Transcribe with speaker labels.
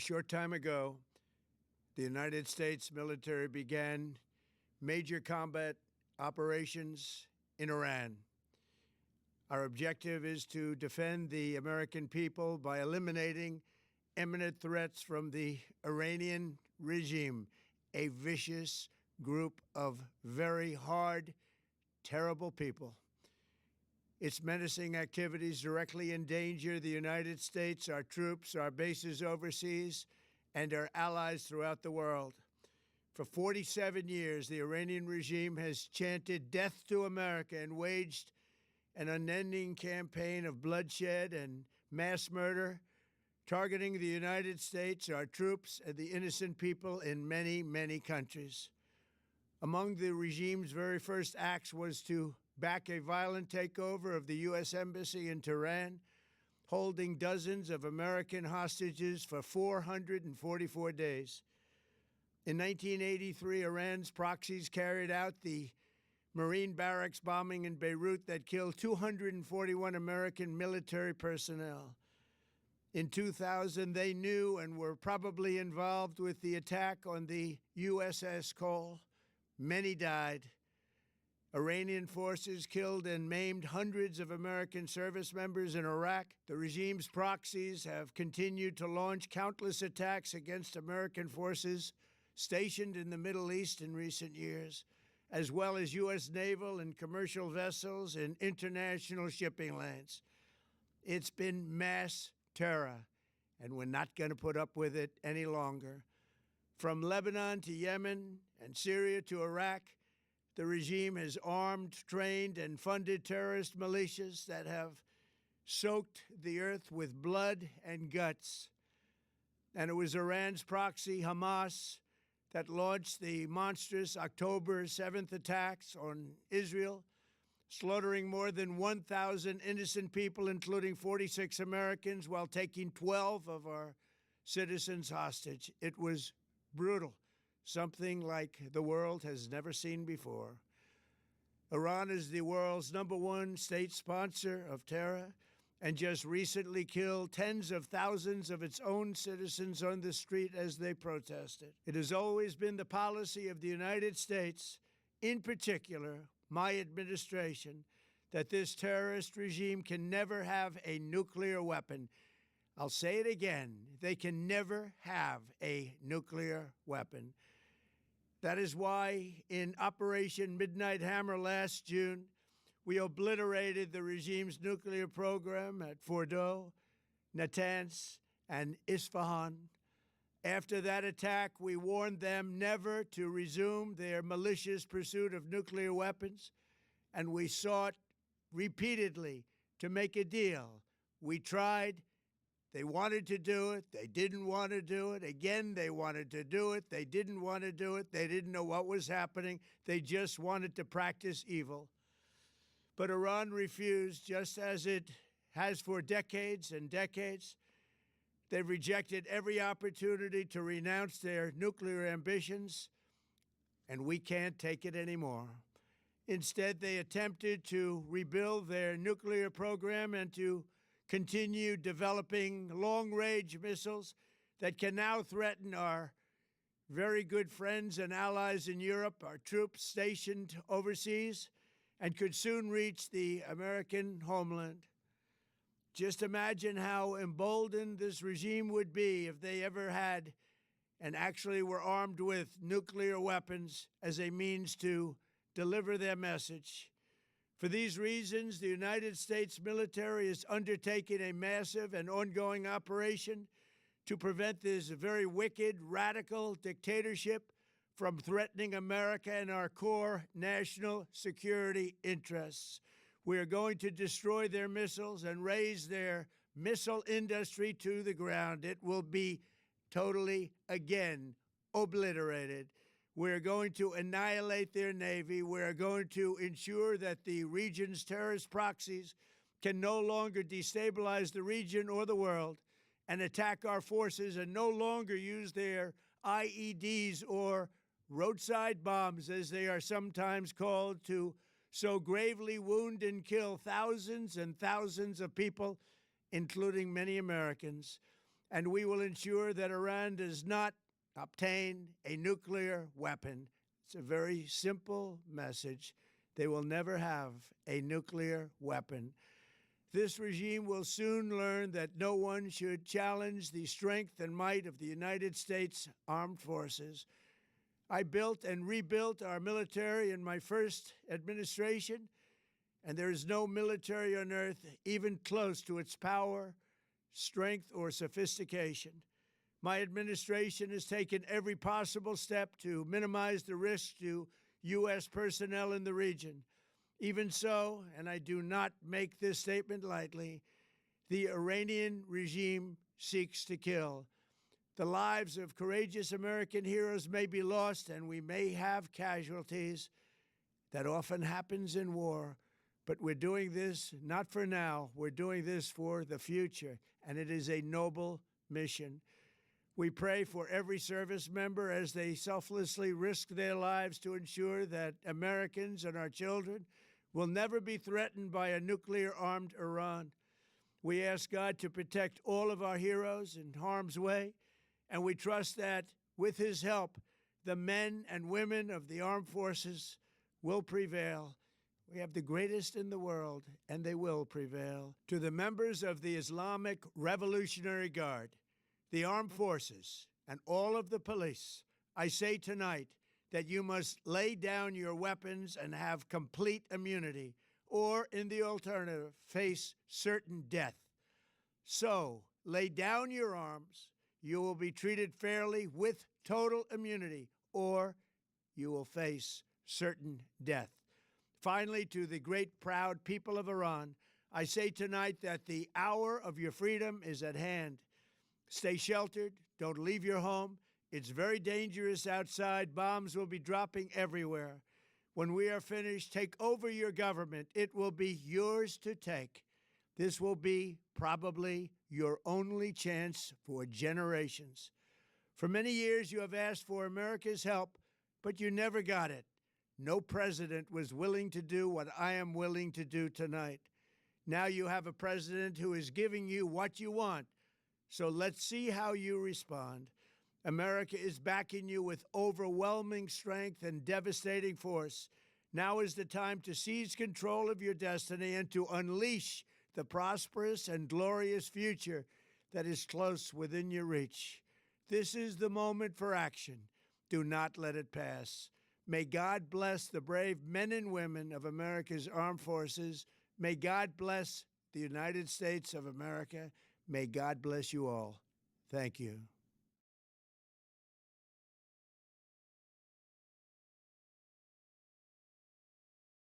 Speaker 1: short time ago, the United States military began major combat operations in Iran. Our objective is to defend the American people by eliminating imminent threats from the Iranian regime, a vicious group of very hard, terrible people. Its menacing activities directly endanger the United States, our troops, our bases overseas, and our allies throughout the world. For 47 years, the Iranian regime has chanted death to America and waged an unending campaign of bloodshed and mass murder, targeting the United States, our troops, and the innocent people in many, many countries. Among the regime's very first acts was to back a violent takeover of the U.S. Embassy in Tehran, holding dozens of American hostages for 444 days. In 1983, Iran's proxies carried out the Marine barracks bombing in Beirut that killed 241 American military personnel. In 2000, they knew and were probably involved with the attack on the USS Cole. Many died. Iranian forces killed and maimed hundreds of American service members in Iraq. The regime's proxies have continued to launch countless attacks against American forces stationed in the Middle East in recent years, as well as U.S. naval and commercial vessels and international shipping lanes. It's been mass terror, and we're not going to put up with it any longer. From Lebanon to Yemen and Syria to Iraq, the regime has armed, trained, and funded terrorist militias that have soaked the earth with blood and guts. And it was Iran's proxy, Hamas, that launched the monstrous October 7th attacks on Israel, slaughtering more than 1,000 innocent people, including 46 Americans, while taking 12 of our citizens hostage. It was brutal, something like the world has never seen before. Iran is the world's #1 state sponsor of terror and just recently killed tens of thousands of its own citizens on the street as they protested. It has always been the policy of the United States, in particular, my administration, that this terrorist regime can never have a nuclear weapon. I'll say it again. They can never have a nuclear weapon. That is why in Operation Midnight Hammer last June, we obliterated the regime's nuclear program at Fordow, Natanz, and Isfahan. After that attack, we warned them never to resume their malicious pursuit of nuclear weapons, and we sought repeatedly to make a deal. We tried. They wanted to do it. They didn't want to do it. Again, they wanted to do it. They didn't want to do it. They didn't know what was happening. They just wanted to practice evil. But Iran refused, just as it has for decades and decades. They've rejected every opportunity to renounce their nuclear ambitions, and we can't take it anymore. Instead, they attempted to rebuild their nuclear program and to continue developing long-range missiles that can now threaten our very good friends and allies in Europe, our troops stationed overseas, and could soon reach the American homeland. Just imagine how emboldened this regime would be if they ever had and actually were armed with nuclear weapons as a means to deliver their message. For these reasons, the United States military is undertaking a massive and ongoing operation to prevent this very wicked, radical dictatorship from threatening America and our core national security interests. We are going to destroy their missiles and raise their missile industry to the ground. It will be totally, again, obliterated. We're going to annihilate their Navy. We're going to ensure that the region's terrorist proxies can no longer destabilize the region or the world and attack our forces and no longer use their IEDs or roadside bombs, as they are sometimes called, to so gravely wound and kill thousands and thousands of people, including many Americans. and we will ensure that Iran does not obtain a nuclear weapon. It's a very simple message. They will never have a nuclear weapon. This regime will soon learn that no one should challenge the strength and might of the United States Armed Forces. I built and rebuilt our military in my first administration, and there is no military on earth even close to its power, strength, or sophistication. My administration has taken every possible step to minimize the risk to U.S. personnel in the region. Even so, and I do not make this statement lightly, the Iranian regime seeks to kill. The lives of courageous American heroes may be lost, and we may have casualties. That often happens in war. But we're doing this not for now. We're doing this for the future, and it is a noble mission. We pray for every service member as they selflessly risk their lives to ensure that Americans and our children will never be threatened by a nuclear-armed Iran. We ask God to protect all of our heroes in harm's way, and we trust that with his help, the men and women of the armed forces will prevail. We have the greatest in the world, and they will prevail. To the members of the Islamic Revolutionary Guard, the armed forces, and all of the police, I say tonight that you must lay down your weapons and have complete immunity, or, in the alternative, face certain death. So, lay down your arms. You will be treated fairly with total immunity, or you will face certain death. Finally, to the great, proud people of Iran, I say tonight that the hour of your freedom is at hand. Stay sheltered. Don't leave your home. It's very dangerous outside. Bombs will be dropping everywhere. When we are finished, take over your government. It will be yours to take. This will be probably your only chance for generations. For many years, you have asked for America's help, but you never got it. No president was willing to do what I am willing to do tonight. Now you have a president who is giving you what you want. So let's see how you respond. America is backing you with overwhelming strength and devastating force. Now is the time to seize control of your destiny and to unleash the prosperous and glorious future that is close within your reach. This is the moment for action. Do not let it pass. May God bless the brave men and women of America's armed forces. May God bless the United States of America. May God bless you all. Thank you.